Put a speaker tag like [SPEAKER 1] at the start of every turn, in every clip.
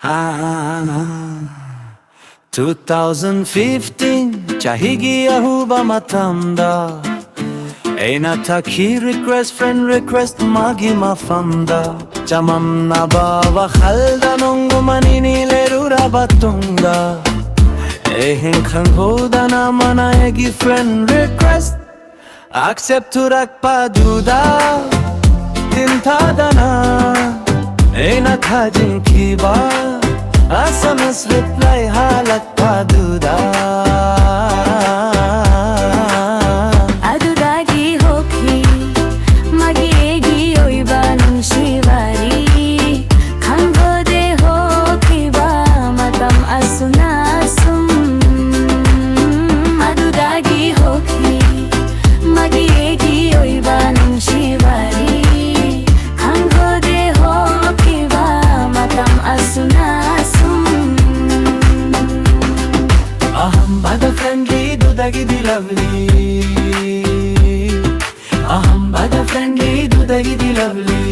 [SPEAKER 1] 2015 chahigi ahuba matanda Aina taki request friend request magi mafanda Chamam na bawa khalda nongo manini lerura batunga Ehin khangoda na manaegi friend request Accept turak paduda Tintadana Aina thajin kiba SMS reply halat paduda
[SPEAKER 2] Adudagi hoki magiegi oiba nung shivari Khangode hoki ba matam asunasum Adudagi hoki magiegi oiba nung shivari Khangode hoki ba matam asunasum
[SPEAKER 1] Aham bada friendly dudagi di lovely Aham bada friendly dudagi di lovely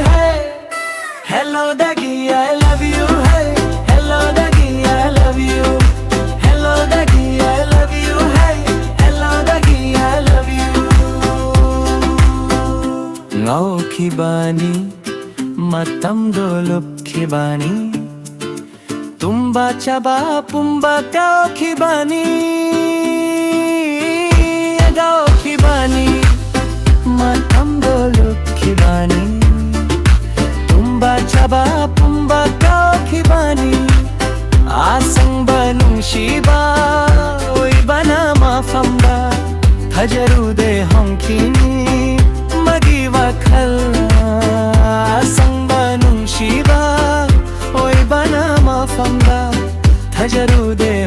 [SPEAKER 1] Hey, hello dagi I love you Hey, hello dagi I love you Hello dagi I love you Hey, hello dagi I love you Ngao kibani matam dolup kibani Tumba chaba pumba kao khibani Gao khibani Matam dolu khibani Tumba chaba pumba kao khibani Asang banung shiba Oi bana mafamba Thajarude honkini Magi wakhal Asang banung shiba Oi bana mafamba Thajarude